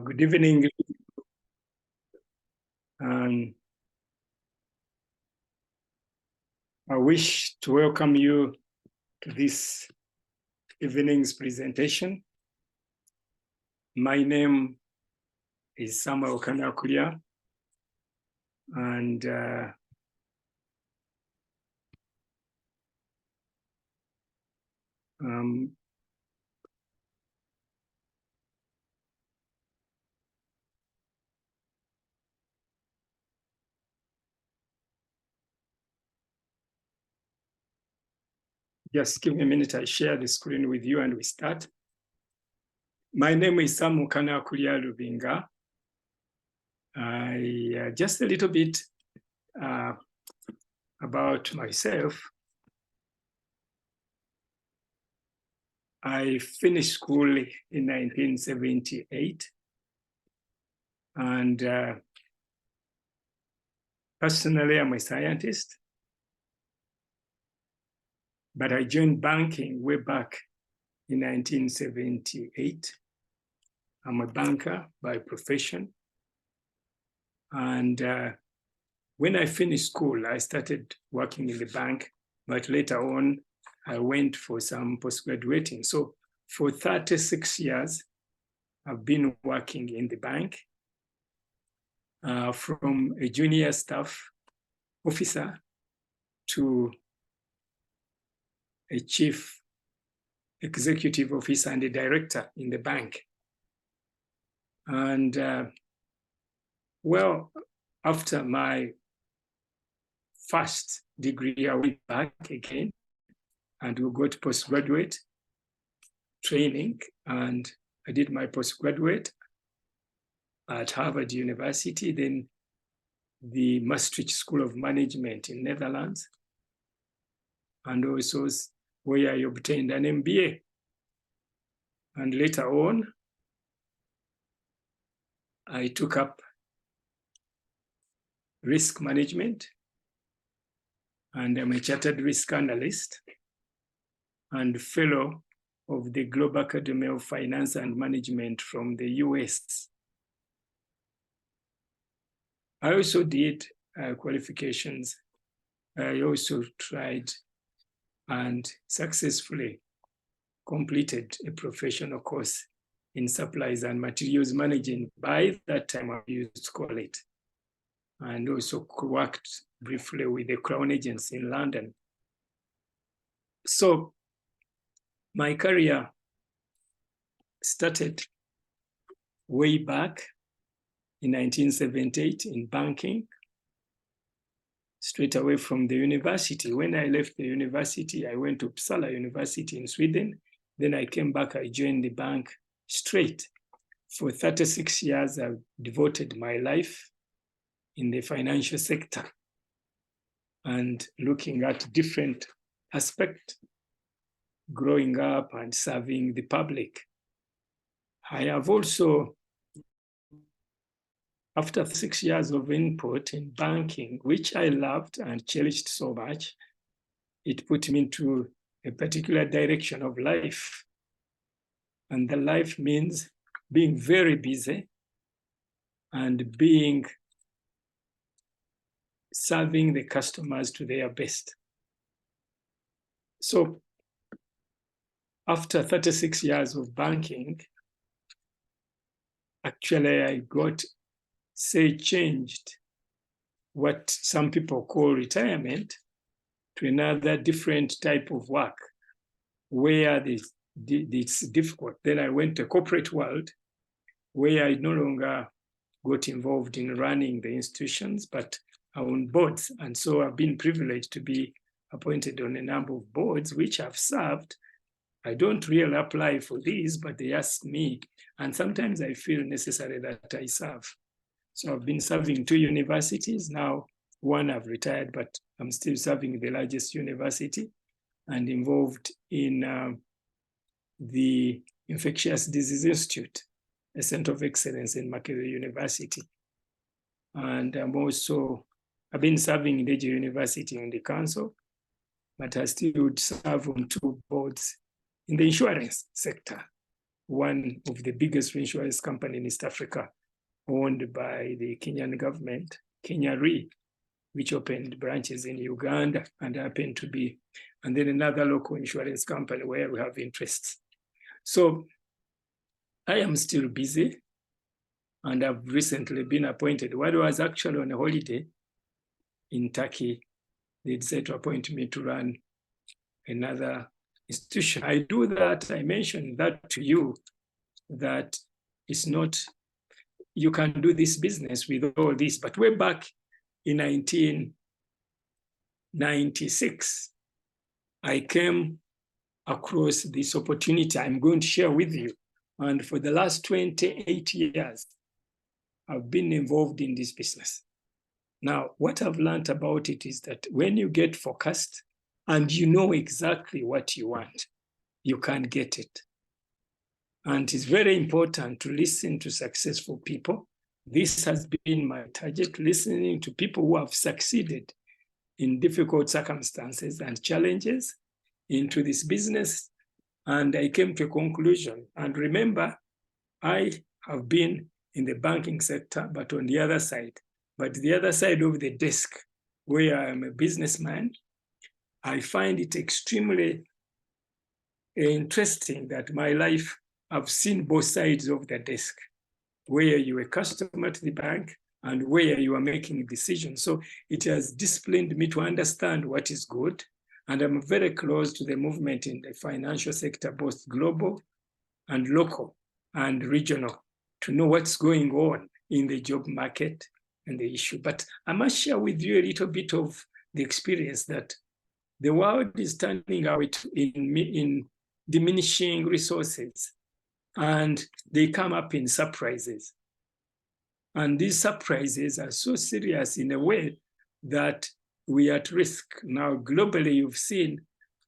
Good evening. I wish to welcome you to this evening's presentation. My name is Sam Kanakulya, and just give me a minute, I share the screen with you and we start. My name is Sam Kanakulya Lubinga. Just a little bit about myself. I finished school in 1978, and personally, I'm a scientist, but I joined banking way back in 1978. I'm a banker by profession. And when I finished school, I started working in the bank, but later on, I went for some post-graduating. So for 36 years, I've been working in the bank from a junior staff officer to a chief executive officer and a director in the bank. And well, after my first degree, I went back again and we got postgraduate training, and I did my postgraduate at Harvard University, then the Maastricht School of Management in Netherlands, and also where I obtained an MBA. And later on, I took up risk management, and I'm a chartered risk analyst and fellow of the Global Academy of Finance and Management from the US. I also did qualifications. I also tried and successfully completed a professional course in supplies and materials management. By that time, I used to call it. And also worked briefly with the Crown Agency in London. So my career started way back in 1978 in banking, straight away from the university. When I left the university, I went to Uppsala University in Sweden. Then I came back, I joined the bank straight. For 36 years, I've devoted my life in the financial sector and looking at different aspects, growing up and serving the public. I have also, after 6 years of input in banking, which I loved and cherished so much, it put me into a particular direction of life. And the life means being very busy and serving the customers to their best. So after 36 years of banking, actually I changed what some people call retirement to another different type of work where it's difficult. Then I went to corporate world where I no longer got involved in running the institutions, but on boards. And so I've been privileged to be appointed on a number of boards, which I've served. I don't really apply for these, but they ask me. And sometimes I feel necessary that I serve. So I've been serving 2 universities. Now, one I've retired, but I'm still serving the largest university and involved in the Infectious Disease Institute, a center of excellence in Mathew University. And I've been serving in the University in the council, but I still would serve on 2 boards in the insurance sector. one of the biggest insurance company in East Africa, owned by the Kenyan government, Kenya Re, which opened branches in Uganda and happened to be, and then another local insurance company where we have interests. So I am still busy, and I've recently been appointed. While I was actually on a holiday in Turkey, they decided to appoint me to run another institution. I do that, I mentioned that to you, that it's not, you can do this business with all this, but way back in 1996, I came across this opportunity I'm going to share with you. And for the last 28 years, I've been involved in this business. Now, what I've learned about it is that when you get focused and you know exactly what you want, you can get it. And it's very important to listen to successful people. This has been my target, listening to people who have succeeded in difficult circumstances and challenges into this business. And I came to a conclusion. And remember, I have been in the banking sector, but on the other side. But the other side of the desk, where I'm a businessman, I find it extremely interesting that my life, I've seen both sides of the desk, where you're a customer to the bank and where you are making decisions. So it has disciplined me to understand what is good. And I'm very close to the movement in the financial sector, both global and local and regional, to know what's going on in the job market and the issue. But I must share with you a little bit of the experience that the world is turning out in diminishing resources, and they come up in surprises. And these surprises are so serious in a way that we are at risk. Now, globally, you've seen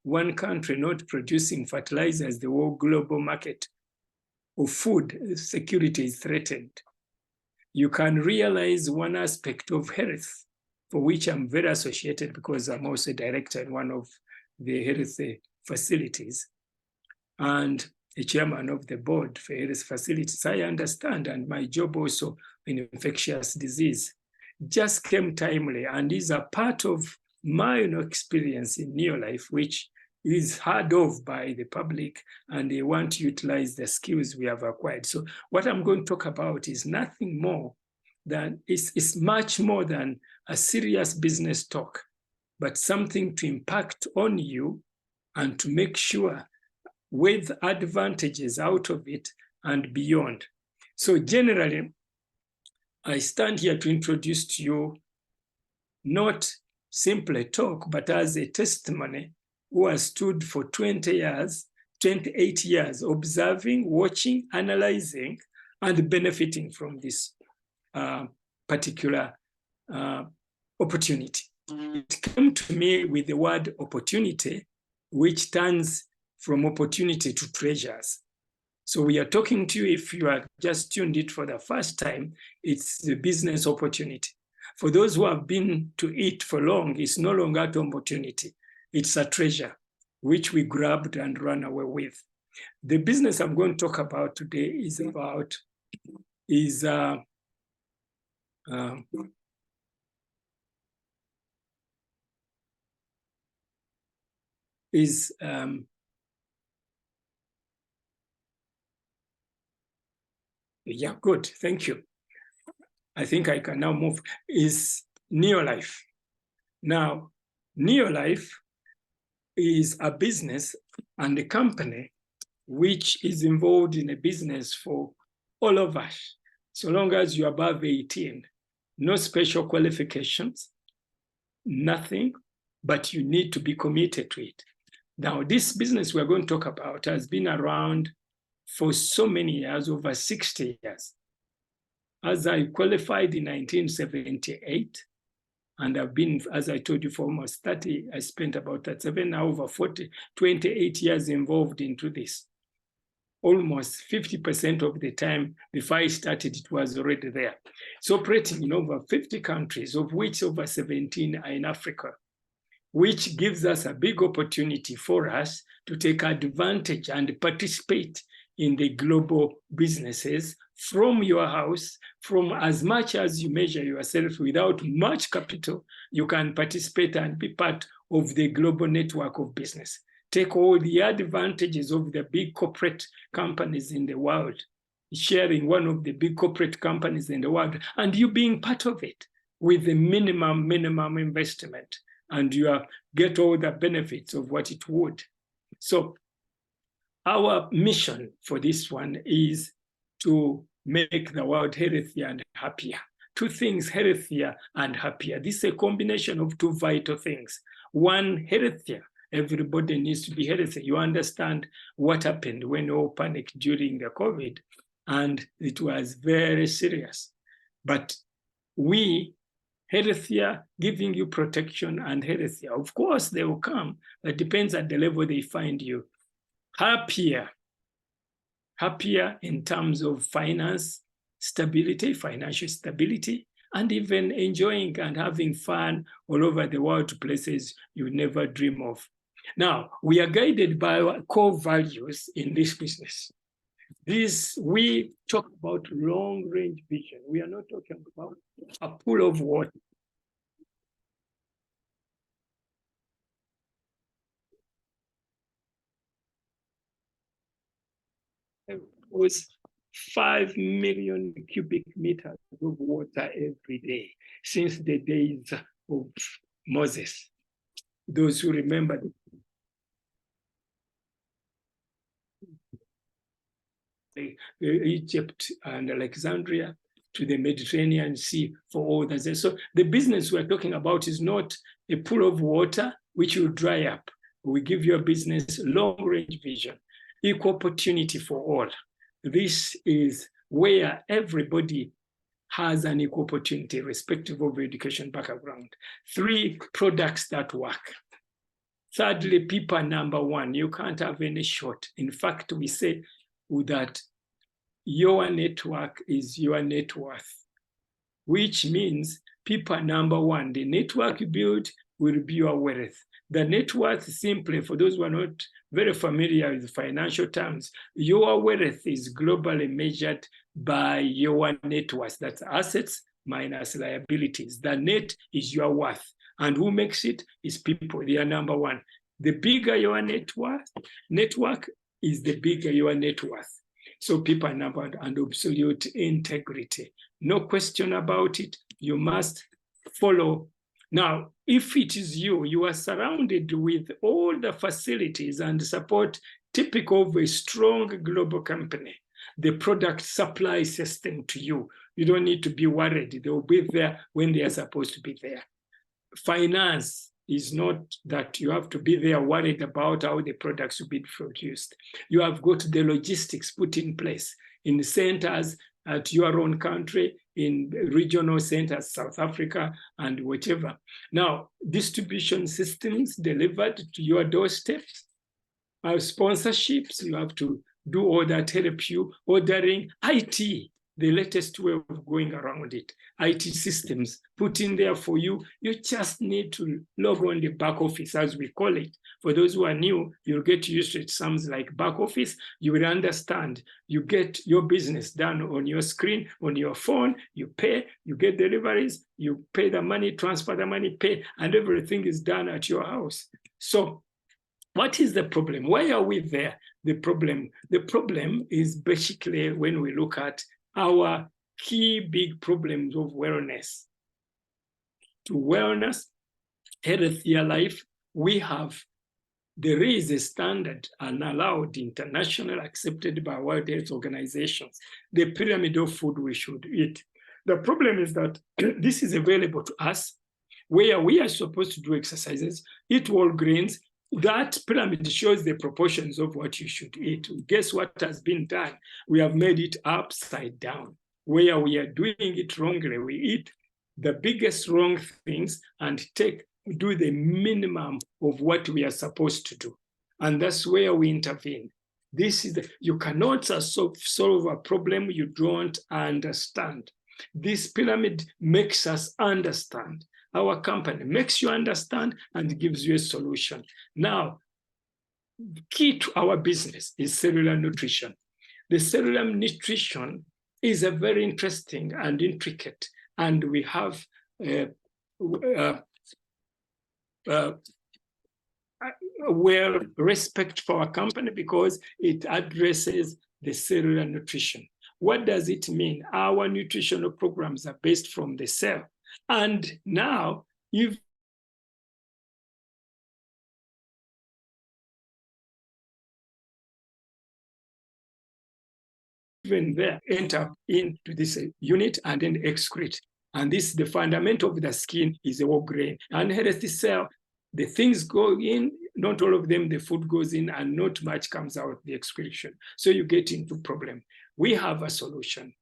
one country not producing fertilizers, the whole global market of food security is threatened. You can realize one aspect of health, for which I'm very associated because I'm also a director in one of the health facilities and a chairman of the board for health facilities. I understand, and my job also in infectious disease just came timely and is a part of my experience in Neolife, which is heard of by the public, and they want to utilize the skills we have acquired. So what I'm going to talk about is nothing more than, it's much more than a serious business talk, but something to impact on you and to make sure with advantages out of it and beyond. So generally, I stand here to introduce to you not simply talk, but as a testimony who has stood for 28 years, observing, watching, analyzing, and benefiting from this particular opportunity. It came to me with the word opportunity, which turns from opportunity to treasures. So we are talking to you, if you are just tuned in for the first time, it's the business opportunity. For those who have been to it for long, it's no longer an opportunity. It's a treasure, which we grabbed and ran away with. The business I'm going to talk about today is about, yeah, good, thank you. I think I can now move, is Neolife. Now, Neolife is a business and a company which is involved in a business for all of us, so long as you're above 18. No special qualifications, nothing, but you need to be committed to it. Now, this business we're going to talk about has been around for so many years, over 60 years. As I qualified in 1978, and I've been, as I told you, for almost 30, I spent about 37, now over 28 years involved into this. Almost 50% of the time before I started, it was already there. It's operating in over 50 countries, of which over 17 are in Africa, which gives us a big opportunity for us to take advantage and participate in the global businesses from your house, from as much as you measure yourself without much capital, you can participate and be part of the global network of business. Take all the advantages of the big corporate companies in the world, sharing one of the big corporate companies in the world, and you being part of it with the minimum investment, and you get all the benefits of what it would. So our mission for this one is to make the world healthier and happier. Two things, healthier and happier. This is a combination of two vital things. One, healthier. Everybody needs to be healthy. You understand what happened when we all panicked during the COVID, and it was very serious. But we, healthier, giving you protection and healthier. Of course, they will come. It depends at the level they find you. Happier in terms of finance stability, financial stability, and even enjoying and having fun all over the world to places you never dream of. Now, we are guided by our core values in this business. We talk about long-range vision. We are not talking about a pool of water. It was 5 million cubic meters of water every day since the days of Moses. Those who remember Egypt and Alexandria to the Mediterranean Sea for all that. So the business we're talking about is not a pool of water which will dry up. We give your business long-range vision, equal opportunity for all. This is where everybody has an equal opportunity, irrespective of education background. 3 products that work. Thirdly, people are number one. You can't have any short. In fact, we say that your network is your net worth, which means people are number one. The network you build will be your wealth. The net worth, simply, for those who are not very familiar with financial terms, your wealth is globally measured by your net worth. That's assets minus liabilities. The net is your worth. And who makes it is people. They are number one. The bigger your network is the bigger your net worth. So people are number one, and absolute integrity. No question about it. You must follow. Now, if it is you are surrounded with all the facilities and support typical of a strong global company, the product supply system to you. You don't need to be worried. They will be there when they are supposed to be there. Finance is not that you have to be there worried about how the products will be produced. You have got the logistics put in place in the centers at your own country, in regional centers, South Africa, and whatever. Now, distribution systems delivered to your doorstep. Sponsorships, you have to do all that, help you. Ordering, IT, the latest way of going around it. IT systems put in there for you. You just need to log on the back office, as we call it. For those who are new, you'll get used to it. Sounds like back office. You will understand. You get your business done on your screen, on your phone. You pay, you get deliveries, you pay the money, transfer the money, pay, and everything is done at your house. So what is the problem? Why are we there? The problem is basically when we look at our key big problems of wellness. To wellness, healthier life, there is a standard and allowed, international, accepted by World Health Organizations, the pyramid of food we should eat. The problem is that this is available to us, where we are supposed to do exercises, eat whole grains. That pyramid shows the proportions of what you should eat. Guess what has been done? We have made it upside down, where we are doing it wrongly. We eat the biggest wrong things and do the minimum of what we are supposed to do. And that's where we intervene. You cannot solve a problem you don't understand. This pyramid makes us understand. Our company makes you understand and gives you a solution. Now, key to our business is cellular nutrition. the cellular nutrition is a very interesting and intricate, and we have well respect for our company because it addresses the cellular nutrition. What does it mean? Our nutritional programs are based from the cell. And now, even there, enter into this unit and then excrete. And this, the fundamental of the skin is a whole grain. And healthy cell, the things go in, not all of them, the food goes in, and not much comes out the excretion. So you get into problem. We have a solution.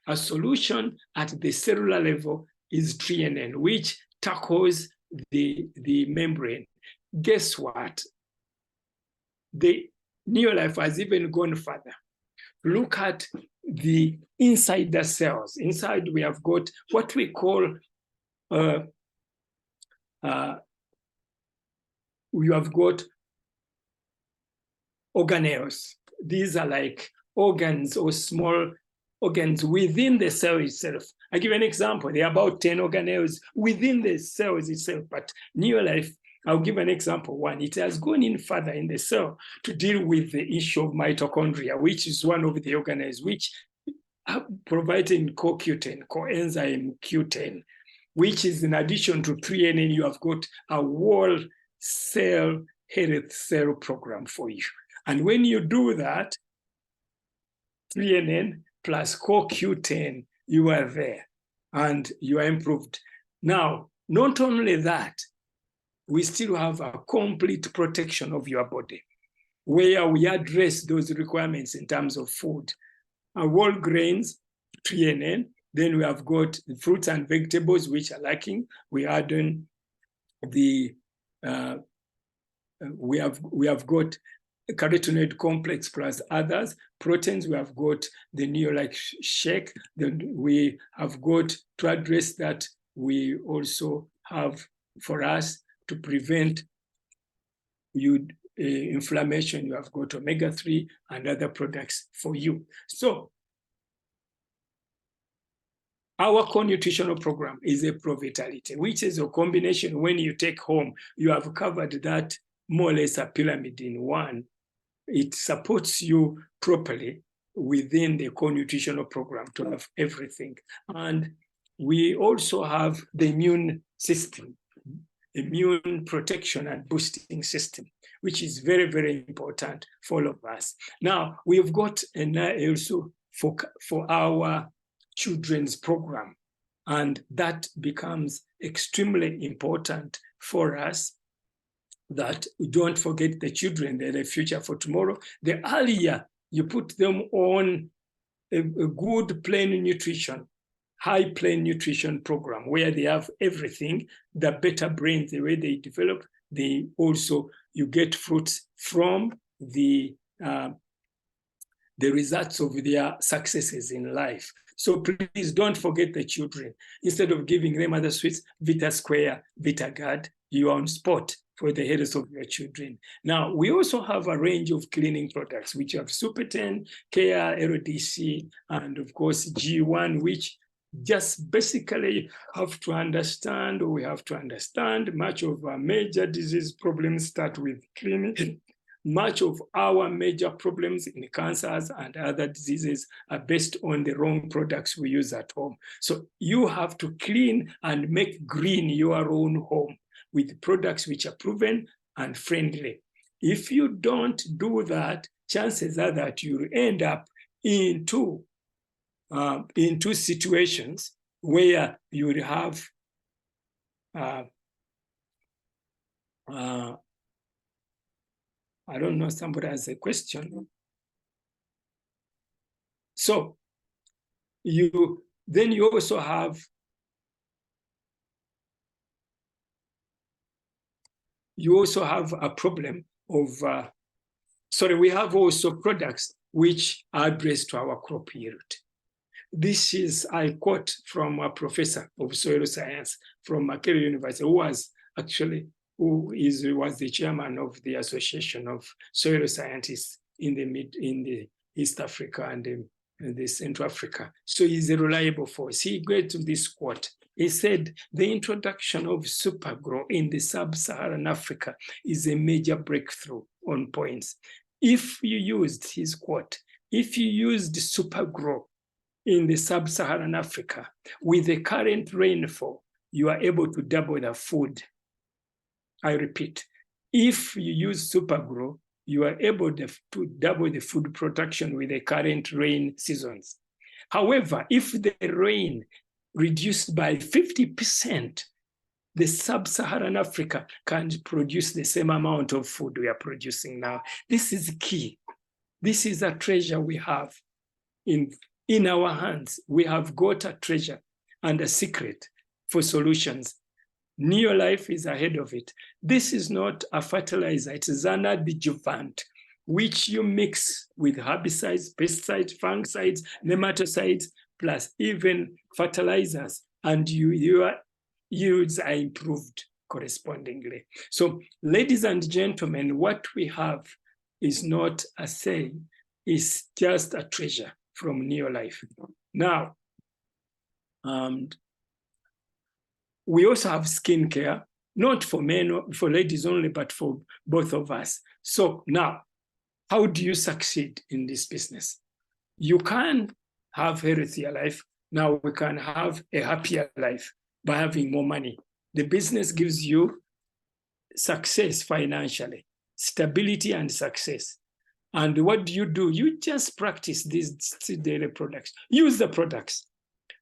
A solution at the cellular level is TNN, which tackles the membrane. Guess what? The Neolife has even gone further. Look at the inside the cells. Inside we have got what we call we have got organelles. These are like organs or small organs within the cell itself. I give an example. There are about 10 organelles within the cells itself, but Neolife, I'll give an example. One, it has gone in further in the cell to deal with the issue of mitochondria, which is one of the organelles which are providing CoQ10, coenzyme Q10, which is in addition to TNN, you have got a whole cell health cell program for you. And when you do that, TNN plus CoQ10, you are there and you are improved. Now, not only that, we still have a complete protection of your body where we address those requirements in terms of food. Whole grains, TNN, then we have got the fruits and vegetables which are lacking. We add in the, we have got carotenoid complex plus others. Proteins, we have got the Neolife shake. Then we have got to address that. We also have for us to prevent inflammation. You have got omega-3 and other products for you. So our core nutritional program is a Pro-Vitality, which is a combination. When you take home, you have covered that more or less a pyramid in one. It supports you properly within the core nutritional program to have everything. And we also have the immune system, immune protection and boosting system, which is very, very important for all of us. Now, we've got also for our children's program, and that becomes extremely important for us, that we don't forget the children. They're the future for tomorrow. The earlier you put them on a good plain nutrition, high plain nutrition program where they have everything, the better brains, the way they develop, they also, you get fruits from the results of their successes in life. So please don't forget the children. Instead of giving them other sweets, Vita Square, Vita Guard, you are on spot for the health of your children. Now, we also have a range of cleaning products, which have Super 10, Care, LDC, and of course, G1, which just basically have to understand, or we have to understand, much of our major disease problems start with cleaning. Much of our major problems in cancers and other diseases are based on the wrong products we use at home. So you have to clean and make green your own home with products which are proven and friendly. If you don't do that, chances are that you'll end up into situations where you would have I don't know, somebody has a question. So then you also have a problem of, we have also products which are addressed to our crop yield. This is, I quote from a professor of soil science from Mathew University, who was the chairman of the Association of Soil Scientists in the East Africa and the Central Africa. So he's a reliable force. He gave to this quote. He said, the introduction of Supergrow in the sub-Saharan Africa is a major breakthrough on points. If you used his quote, if you used Supergrow in the sub-Saharan Africa, with the current rainfall, you are able to double the food. I repeat, if you use Supergrow, you are able to double the food production with the current rain seasons. However, if the rain reduced by 50%, the sub-Saharan Africa can produce the same amount of food we are producing now. This is key. This is a treasure we have in our hands. We have got a treasure and a secret for solutions. Neolife is ahead of it. This is not a fertilizer, it is an adjuvant, which you mix with herbicides, pesticides, fungicides, nematicides, plus even fertilizers, and your yields are improved correspondingly. So, ladies and gentlemen, what we have is not a saying, it's just a treasure from Neolife. Now, we also have skincare, not for men, for ladies only, but for both of us. So now, how do you succeed in this business? You can have a healthier life. Now we can have a happier life by having more money. The business gives you success financially, stability and success. And what do? You just practice these daily products. Use the products.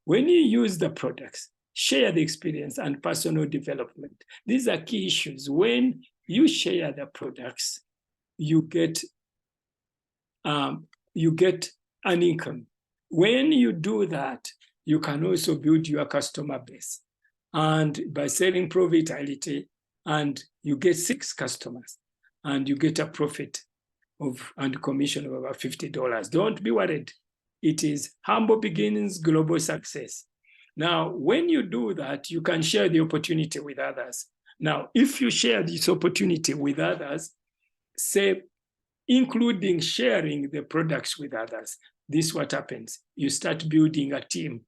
When you use the products, share the experience and personal development. These are key issues. When you share the products, you get an income. When you do that, you can also build your customer base. And by selling Pro Vitality, and you get 6 customers, and you get a profit and commission of over $50. Don't be worried. It is humble beginnings, global success. Now, when you do that, you can share the opportunity with others. Now, if you share this opportunity with others, say, including sharing the products with others, this is what happens. You start building a team.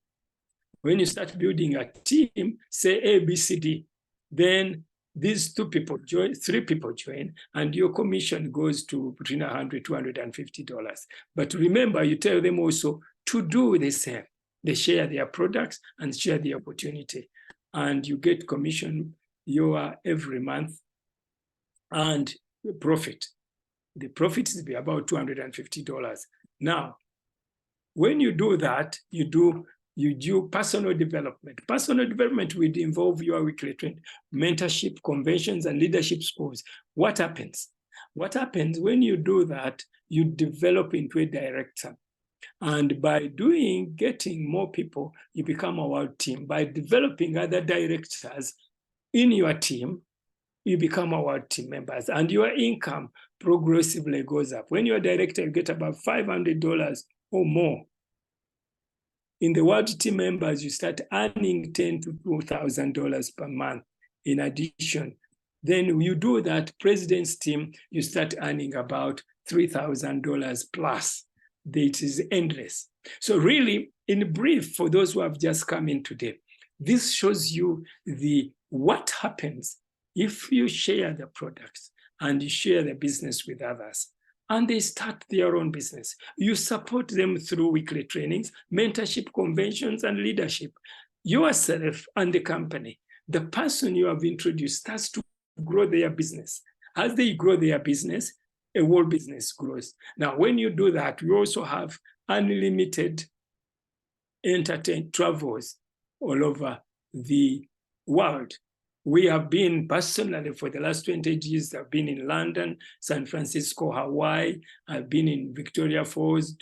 When you start building a team, say A, B, C, D, then these 2 people join, 3 people join, and your commission goes to between $100, $250. But remember, you tell them also to do the same. They share their products and share the opportunity, and you get commission every month and profit. The profit is about $250. Now, when you do that, you do personal development. Personal development will involve your weekly training, mentorship, conventions, and leadership schools. What happens? What happens when you do that? You develop into a director. And by getting more people, you become a world team. By developing other directors in your team, you become a world team members, and your income progressively goes up. When you're a director, you get about $500 or more. In the world team members, you start earning $10,000 to $2,000 per month. In addition, then you do that president's team, you start earning about $3,000 plus. It is endless. So really, in brief, for those who have just come in today, this shows you what happens if you share the products and you share the business with others, and they start their own business. You support them through weekly trainings, mentorship, conventions, and leadership. Yourself and the company, the person you have introduced, starts to grow their business. As they grow their business, a whole business grows. Now, when you do that, we also have unlimited travels all over the world. We have been personally for the last 20 years, I've been in London, San Francisco, Hawaii. I've been in Victoria Falls.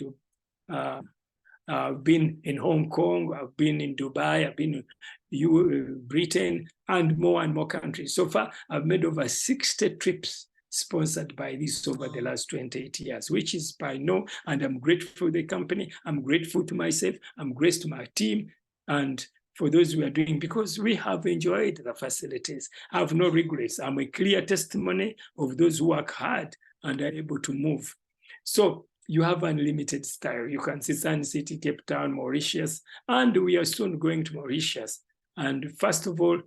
I've been in Hong Kong. I've been in Dubai. I've been in Britain and more countries. So far, I've made over 60 trips sponsored by this over the last 28 years, which is by no, and I'm grateful to the company. I'm grateful to myself. I'm grateful to my team. And for those we are doing, because we have enjoyed the facilities. I have no regrets. I'm a clear testimony of those who work hard and are able to move. So you have unlimited style. You can see Sun City, Cape Town, Mauritius, and we are soon going to Mauritius. And first of all,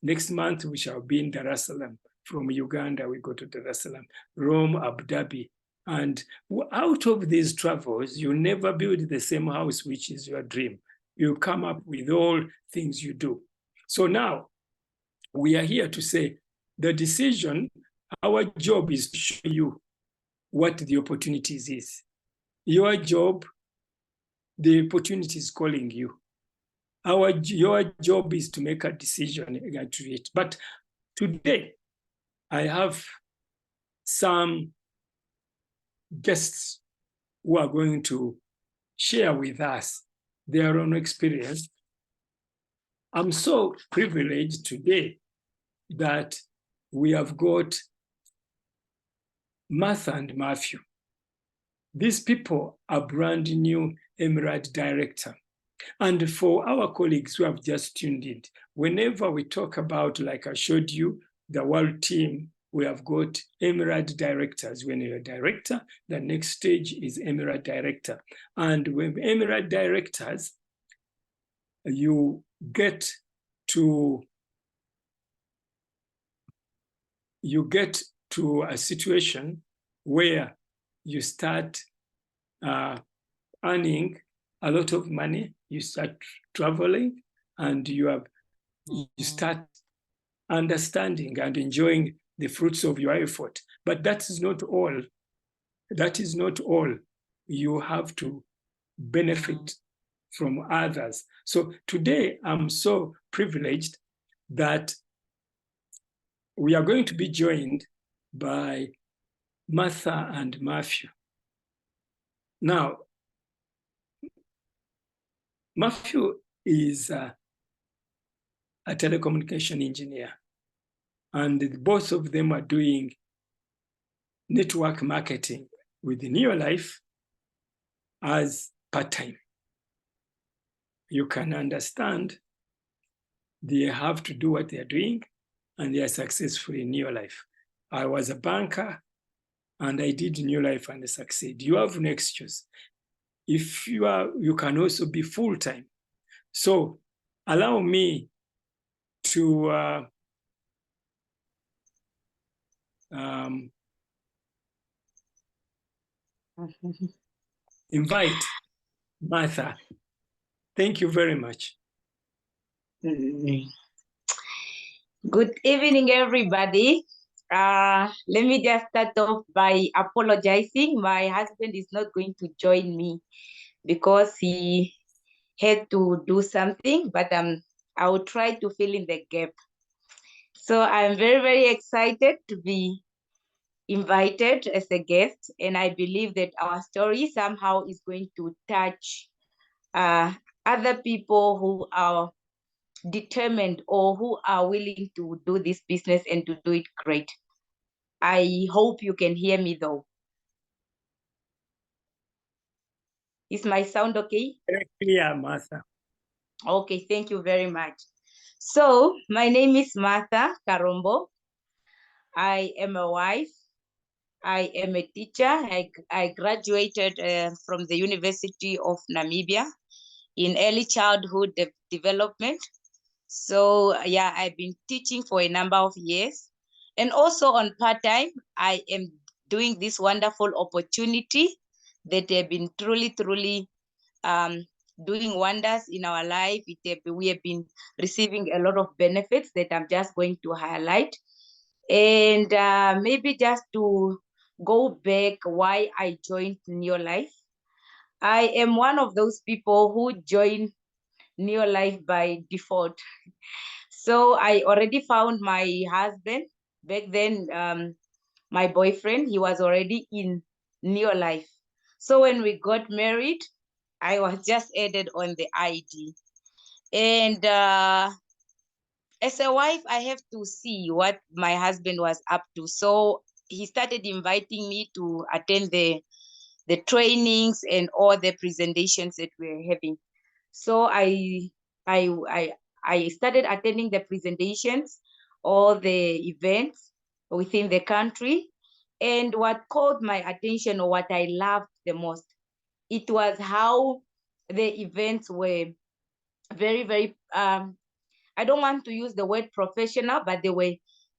next month we shall be in Dar es Salaam. From Uganda, we go to Dar es Salaam, Rome, Abu Dhabi. And out of these travels, you never build the same house, which is your dream. You come up with all things you do. So now we are here to say the decision, our job is to show you what the opportunities is. Your job, the opportunity is calling you. Your job is to make a decision to it. But today, I have some guests who are going to share with us their own experience. I'm so privileged today that we have got Martha and Mathew. These people are brand new Emirate director. And for our colleagues who have just tuned in, whenever we talk about, like I showed you, the world team, we have got Emirate directors. When you're a director, the next stage is Emirate director. And with Emirate directors, you get to a situation where you start earning a lot of money, you start traveling, and you start understanding and enjoying the fruits of your effort. But that is not all. That is not all. You have to benefit from others. So today, I'm so privileged that we are going to be joined by Martha and Mathew. Now, Mathew is a telecommunication engineer, and both of them are doing network marketing with Neolife as part-time. You can understand they have to do what they're doing, and they are successful in Neolife. I was a banker, and I did Neolife and succeed. You have no excuse. If you are, you can also be full-time. So allow me to invite Martha. Thank you very much. Good evening, everybody. Let me just start off by apologizing. My husband is not going to join me because he had to do something, but I will try to fill in the gap. So I'm very, very excited to be invited as a guest, and I believe that our story somehow is going to touch other people who are determined or who are willing to do this business and to do it great. I hope you can hear me though. Is my sound okay? Very clear, Martha. Okay, thank you very much. So my name is Martha Karombo. I am a wife. I am a teacher. I graduated from the University of Namibia in early childhood development. So yeah, I've been teaching for a number of years. And also on part-time, I am doing this wonderful opportunity that have been truly doing wonders in our life. We have been receiving a lot of benefits that I'm just going to highlight. And maybe just to go back why I joined Neolife. I am one of those people who joined Neolife by default. So I already found my husband back then. My boyfriend, he was already in Neolife. So when we got married, I was just added on the ID. And as a wife, I have to see what my husband was up to. So he started inviting me to attend the trainings and all the presentations that we're having. So I started attending the presentations, all the events within the country. And what caught my attention, or what I loved the most, it was how the events were very, very, I don't want to use the word professional, but they were,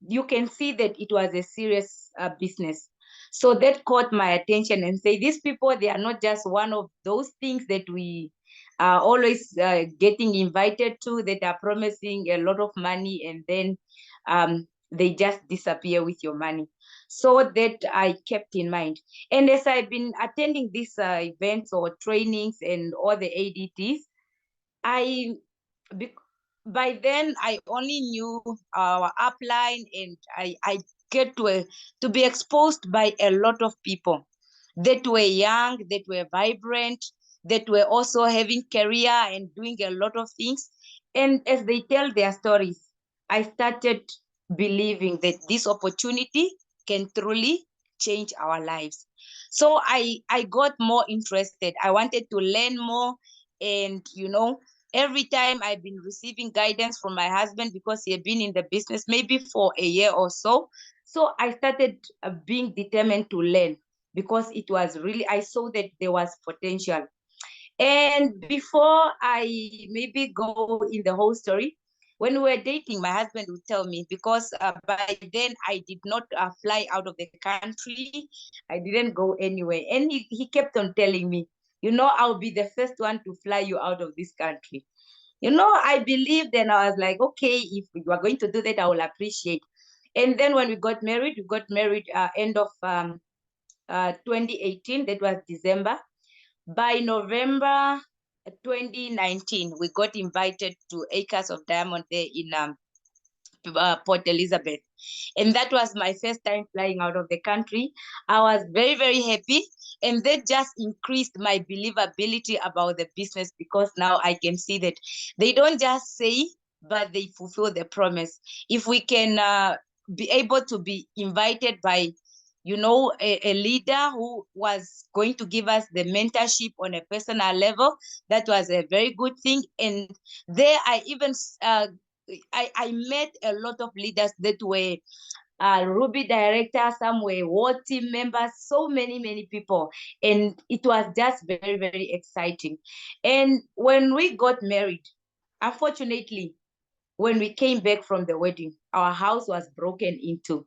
you can see that it was a serious business. So that caught my attention and say, these people, they are not just one of those things that we are always getting invited to, that are promising a lot of money and then they just disappear with your money. So that I kept in mind. And as I've been attending these events or trainings and all the ADTs, I by then I only knew our upline, and I get to be exposed by a lot of people that were young, that were vibrant, that were also having career and doing a lot of things. And as they tell their stories, I started believing that this opportunity can truly change our lives. So I got more interested. I wanted to learn more. And, every time I've been receiving guidance from my husband, because he had been in the business maybe for a year or so. So I started being determined to learn, because it was really, I saw that there was potential. And before I maybe go in the whole story, when we were dating, my husband would tell me, because by then I did not fly out of the country. I didn't go anywhere. And he kept on telling me, I'll be the first one to fly you out of this country. I believed, and I was like, okay, if you are going to do that, I will appreciate. And then when we got married end of 2018, that was December. By November 2019, we got invited to Acres of Diamond there in Port Elizabeth. And that was my first time flying out of the country. I was very, very happy. And that just increased my believability about the business, because now I can see that they don't just say, but they fulfill the promise. If we can be able to be invited by, a leader who was going to give us the mentorship on a personal level, that was a very good thing. And there I even I met a lot of leaders that were Ruby directors, some were ward team members, so many people. And it was just very, very exciting. And when we got married, unfortunately, when we came back from the wedding, our house was broken into.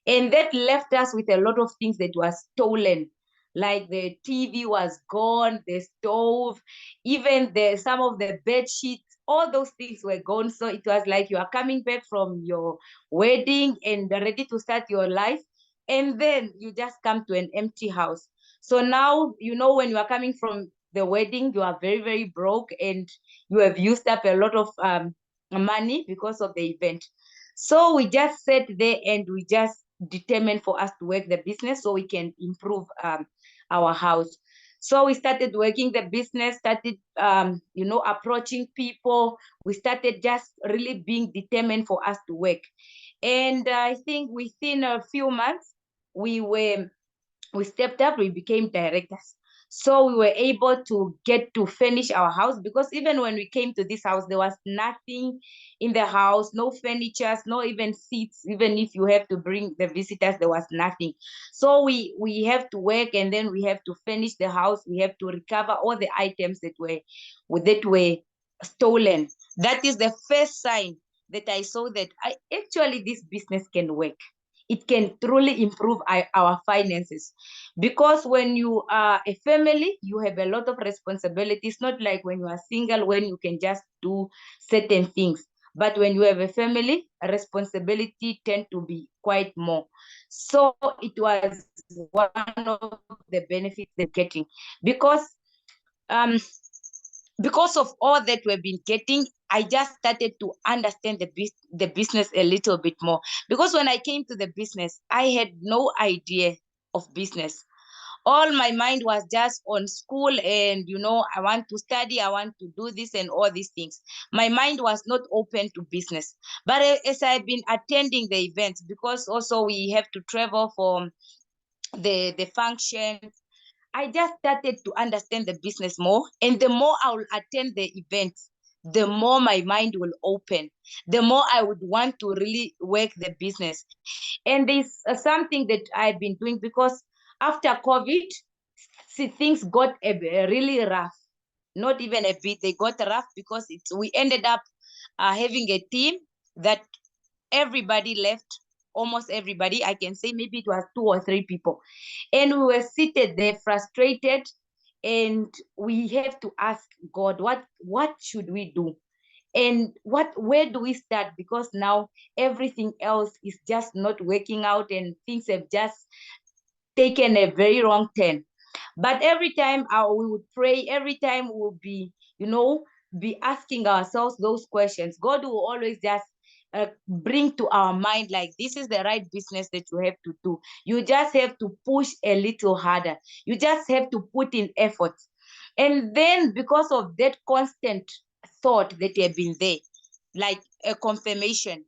And that left us with a lot of things that were stolen. Like the TV was gone, the stove, even some of the bed sheets, all those things were gone. So it was like you are coming back from your wedding and ready to start your life. And then you just come to an empty house. So now, when you are coming from the wedding, you are very, very broke, and you have used up a lot of money because of the event. So we just sat there and we just determined for us to work the business so we can improve our house. So we started working the business, started, approaching people. We started just really being determined for us to work. And I think within a few months, we stepped up, we became directors. So we were able to get to finish our house, because even when we came to this house, there was nothing in the house, no furniture, no even seats. Even if you have to bring the visitors, there was nothing. So we have to work, and then we have to finish the house. We have to recover all the items that were stolen. That is the first sign that I saw that actually this business can work. It can truly improve our finances. Because when you are a family, you have a lot of responsibilities, not like when you are single, when you can just do certain things. But when you have a family, responsibility tend to be quite more. So it was one of the benefits they're getting. Um, because of all that we've been getting, I just started to understand the business a little bit more. Because when I came to the business, I had no idea of business. All my mind was just on school, and I want to study, I want to do this and all these things. My mind was not open to business. But as I've been attending the events, because also we have to travel for the functions, I just started to understand the business more. And the more I will attend the events, the more my mind will open, the more I would want to really work the business. And there's something that I've been doing, because after COVID, things got really rough. Not even a bit, they got rough, because we ended up having a team that everybody left, almost everybody. I can say maybe it was 2 or 3 people. And we were seated there frustrated, and we have to ask God, what should we do? And where do we start? Because now everything else is just not working out, and things have just taken a very wrong turn. But every time we would pray, every time we would be, be asking ourselves those questions, God will always just bring to our mind, like, this is the right business that you have to do. You just have to push a little harder. You just have to put in effort. And then, because of that constant thought that have been there, like a confirmation,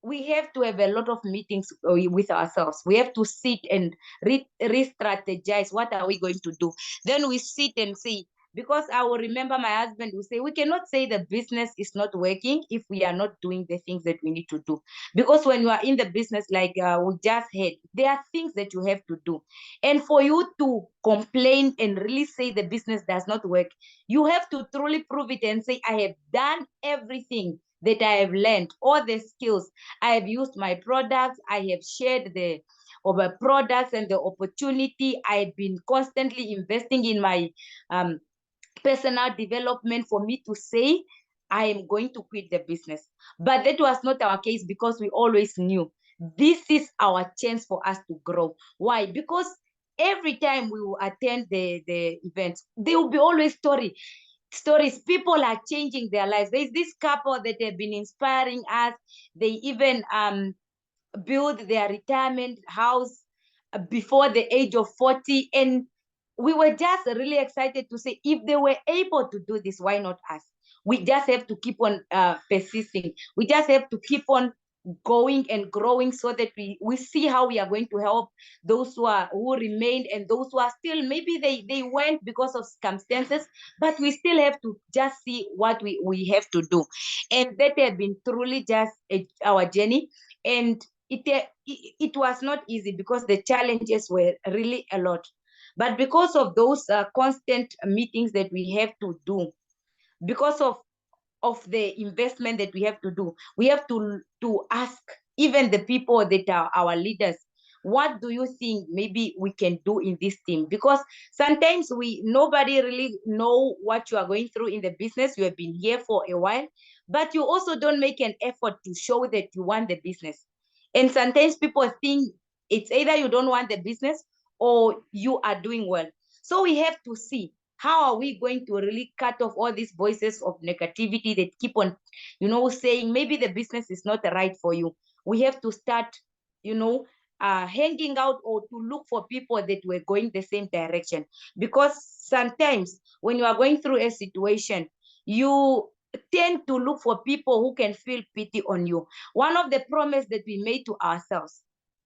we have to have a lot of meetings with ourselves. We have to sit and re-strategize. What are we going to do? Then we sit and say, because I will remember my husband will say, we cannot say the business is not working if we are not doing the things that we need to do. Because when you are in the business, like we just had, there are things that you have to do. And for you to complain and really say the business does not work, you have to truly prove it and say, I have done everything that I have learned, all the skills. I have used my products. I have shared the products and the opportunity. I've been constantly investing in my personal development for me to say, I am going to quit the business. But that was not our case, because we always knew this is our chance for us to grow. Why? Because every time we will attend the events, there will be always stories. People are changing their lives. There's this couple that have been inspiring us. They even build their retirement house before the age of 40. And we were just really excited to say, if they were able to do this, why not us? We just have to keep on persisting. We just have to keep on going and growing, so that we see how we are going to help those who remained, and those who are still, maybe they went because of circumstances, but we still have to just see what we have to do. And that has been truly just our journey. And it was not easy, because the challenges were really a lot. But because of those constant meetings that we have to do, because of the investment that we have to do, we have to ask even the people that are our leaders, what do you think maybe we can do in this team? Because sometimes nobody really know what you are going through in the business. You have been here for a while, but you also don't make an effort to show that you want the business. And sometimes people think it's either you don't want the business or you are doing well. So we have to see, how are we going to really cut off all these voices of negativity that keep on, saying maybe the business is not right for you. We have to start, hanging out, or to look for people that were going the same direction. Because sometimes when you are going through a situation, you tend to look for people who can feel pity on you. One of the promises that we made to ourselves,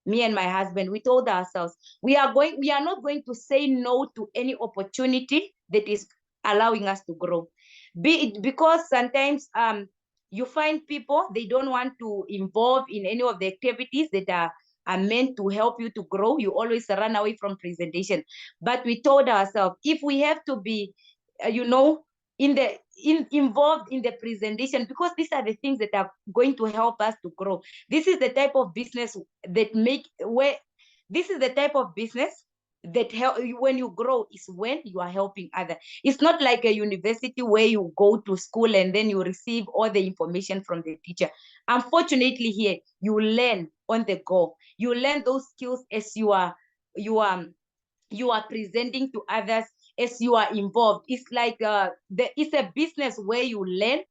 me and my husband, we told ourselves, we are not going to say no to any opportunity that is allowing us to grow. Be it because sometimes you find people, they don't want to involve in any of the activities that are meant to help you to grow. You always run away from presentation. But we told ourselves, if we have to be, involved in the presentation, because these are the things that are going to help us to grow. This is the type of business this is the type of business that when you grow is when you are helping others. It's not like a university where you go to school and then you receive all the information from the teacher. Unfortunately, here you learn on the go. You learn those skills as you are presenting to others, as you are involved. It's like it's a business where you learn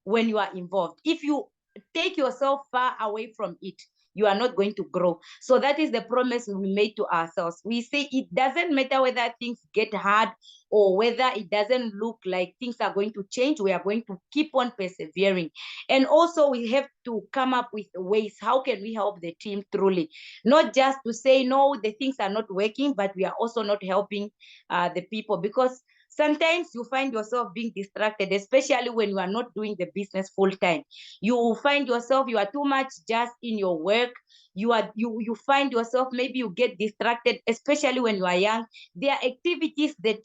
when you are involved. If you take yourself far away from it, you are not going to grow. So that is the promise we made to ourselves. We say it doesn't matter whether things get hard or whether it doesn't look like things are going to change. We are going to keep on persevering. And also we have to come up with ways, how can we help the team truly? Not just to say, no, the things are not working, but we are also not helping the people. Because Sometimes you find yourself being distracted, especially when you are not doing the business full time. You find yourself, you are too much just in your work. You find yourself, maybe you get distracted, especially when you are young. There are activities that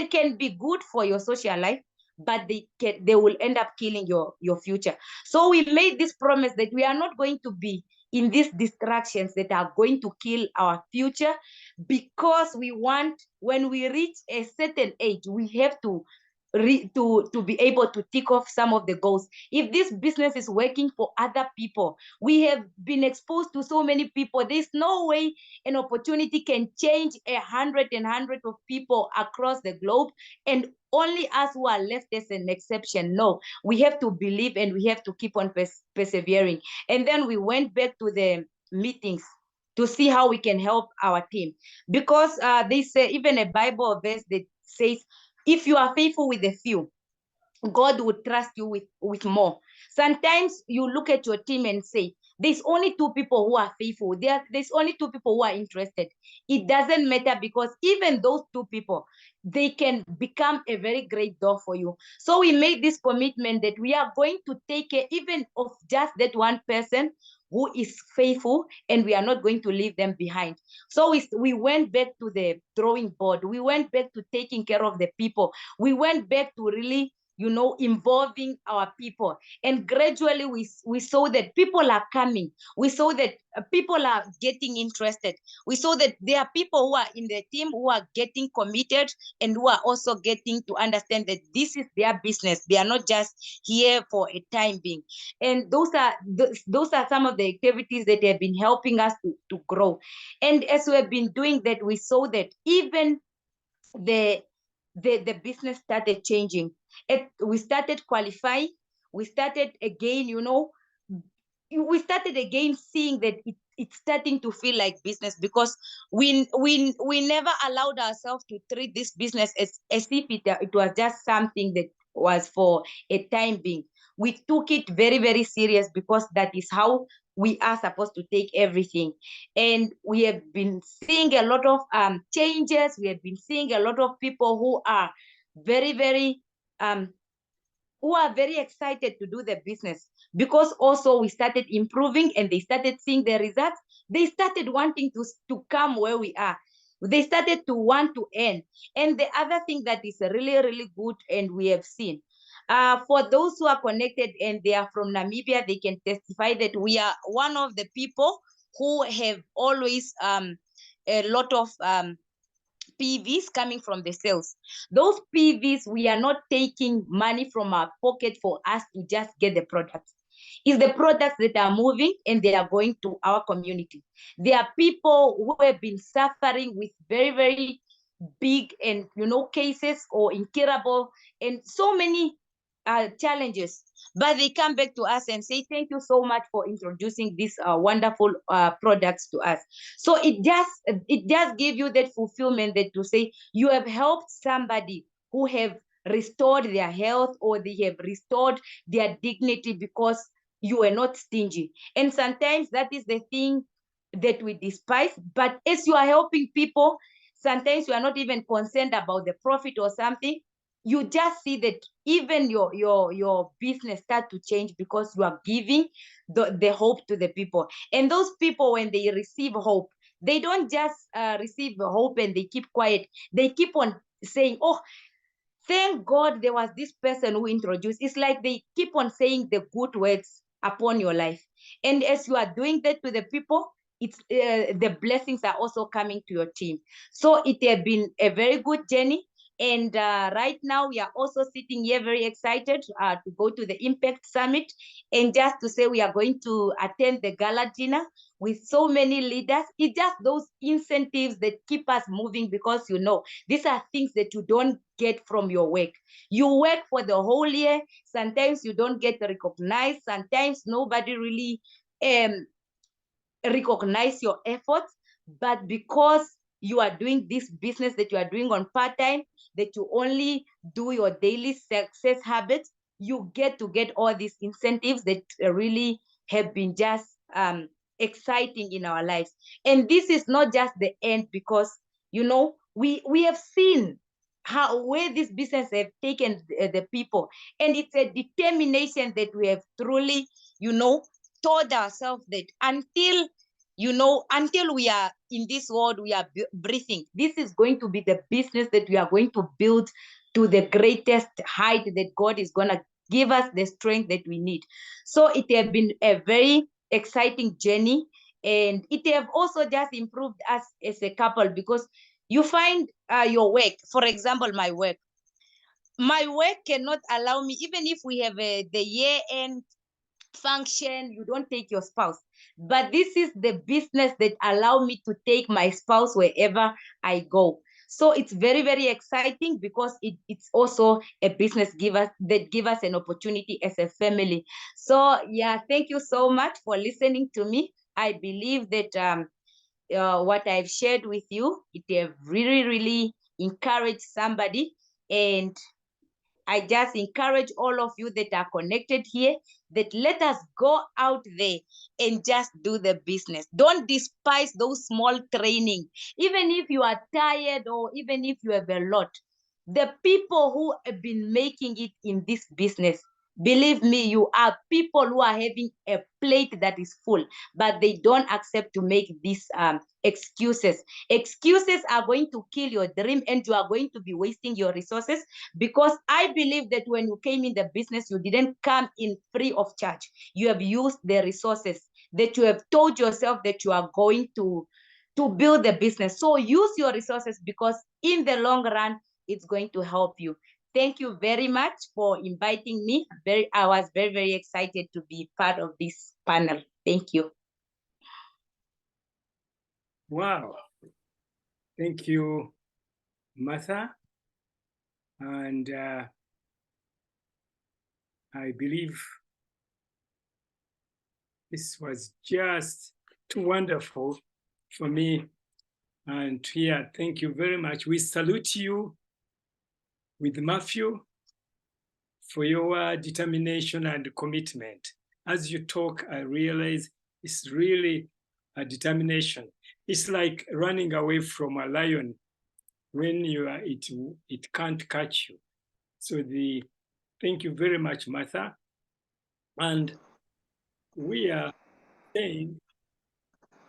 can be good for your social life, but they will end up killing your future. So we made this promise that we are not going to be in these distractions that are going to kill our future, because we want, when we reach a certain age, we have to be able to tick off some of the goals. If this business is working for other people, we have been exposed to so many people. There's no way an opportunity can change hundreds of people across the globe, and only us who are left as an exception. No, we have to believe and we have to keep on persevering. And then we went back to the meetings to see how we can help our team, because they say, even a Bible verse that says, if you are faithful with a few, God would trust you with more. Sometimes you look at your team and say, there's only 2 people who are faithful. There's only 2 people who are interested. It doesn't matter, because even those 2 people, they can become a very great door for you. So we made this commitment that we are going to take care even of just that one person who is faithful, and we are not going to leave them behind. So we went back to the drawing board. We went back to taking care of the people. We went back to really, involving our people. And gradually we saw that people are coming. We saw that people are getting interested. We saw that there are people who are in the team who are getting committed, and who are also getting to understand that this is their business. They are not just here for a time being. And those are some of the activities that have been helping us to grow. And as we have been doing that, we saw that even the business started changing. We started qualifying. We started again, we started again seeing that it's starting to feel like business, because we never allowed ourselves to treat this business as if it was just something that was for a time being. We took it very, very serious, because that is how we are supposed to take everything. And we have been seeing a lot of changes. We have been seeing a lot of people who are very, very excited to do the business, because also we started improving and they started seeing the results. They started wanting to come where we are. They started to want to earn. And the other thing that is really, really good, and we have seen, for those who are connected and they are from Namibia, they can testify that we are one of the people who have always a lot of PVs coming from the sales. Those PVs, we are not taking money from our pocket for us to just get the products. It's the products that are moving and they are going to our community. There are people who have been suffering with very, very big and cases, or incurable, and so many challenges, but they come back to us and say, thank you so much for introducing these wonderful products to us. So it just gives you that fulfillment, that to say you have helped somebody who have restored their health, or they have restored their dignity, because you were not stingy. And sometimes that is the thing that we despise. But as you are helping people, sometimes you are not even concerned about the profit or something. You just see that even your business start to change, because you are giving the hope to the people. And those people, when they receive hope, they don't just receive hope and they keep quiet. They keep on saying, oh, thank God there was this person who introduced. It's like they keep on saying the good words upon your life. And as you are doing that to the people, it's the blessings are also coming to your team. So it has been a very good journey. And right now we are also sitting here very excited to go to the Impact Summit, and just to say we are going to attend the gala dinner with so many leaders. It's just those incentives that keep us moving, because these are things that you don't get from your work. You work for the whole year. Sometimes you don't get recognized. Sometimes nobody really recognize your efforts. But because you are doing this business that you are doing on part-time, that you only do your daily success habits, you get all these incentives that really have been just exciting in our lives. And this is not just the end, because we have seen where this business have taken the people. And it's a determination that we have truly, told ourselves that until we are in this world, we are breathing, this is going to be the business that we are going to build to the greatest height that God is going to give us the strength that we need. So it has been a very exciting journey, and it have also just improved us as a couple, because you find your work, for example, my work cannot allow me, even if we have the year-end function, you don't take your spouse. But this is the business that allow me to take my spouse wherever I go. So it's very, very exciting, because it's also a business give us an opportunity as a family. So yeah, thank you so much for listening to me. I believe that what I've shared with you, it have really, really encouraged somebody. And I just encourage all of you that are connected here, that let us go out there and just do the business. Don't despise those small training. Even if you are tired, or even if you have a lot, the people who have been making it in this business, believe me, you are people who are having a plate that is full, but they don't accept to make these excuses. Excuses are going to kill your dream, and you are going to be wasting your resources, because I believe that when you came in the business, you didn't come in free of charge. You have used the resources that you have told yourself that you are going to build the business. So use your resources, because in the long run, it's going to help you. Thank you very much for inviting me. I was very, very excited to be part of this panel. Thank you. Wow. Thank you, Martha. And I believe this was just too wonderful for me. And here, thank you very much. We salute you with Mathew for your determination and commitment. As you talk, I realize it's really a determination. It's like running away from a lion. When you are, it can't catch you. So thank you very much, Martha. And we are saying,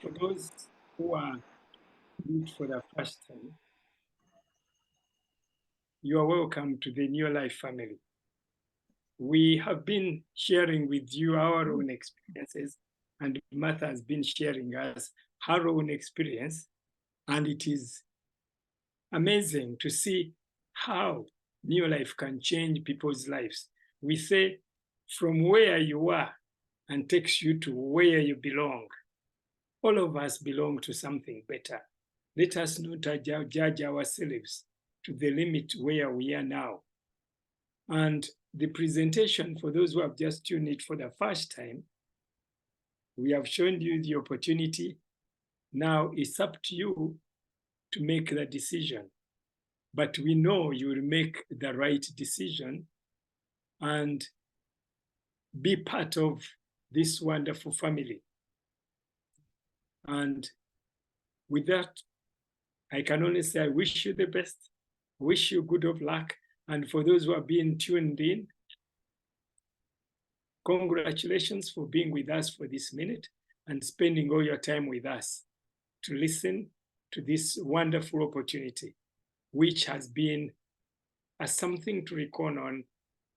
for those who are meet for the first time, you are welcome to the Neolife family. We have been sharing with you our own experiences, and Martha has been sharing us her own experience. And it is amazing to see how Neolife can change people's lives. We say, from where you are and takes you to where you belong. All of us belong to something better. Let us not judge ourselves to the limit where we are now. And the presentation, for those who have just tuned it for the first time, we have shown you the opportunity. Now it's up to you to make the decision. But we know you will make the right decision and be part of this wonderful family. And with that, I can only say I wish you the best, wish you good of luck. And for those who are being tuned in, congratulations for being with us for this minute and spending all your time with us to listen to this wonderful opportunity, which has been something to reckon on,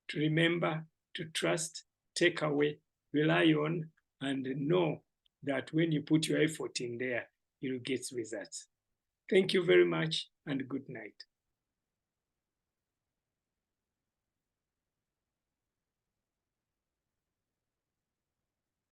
to remember, to trust, take away, rely on, and know that when you put your effort in there, you'll get results. Thank you very much, and good night.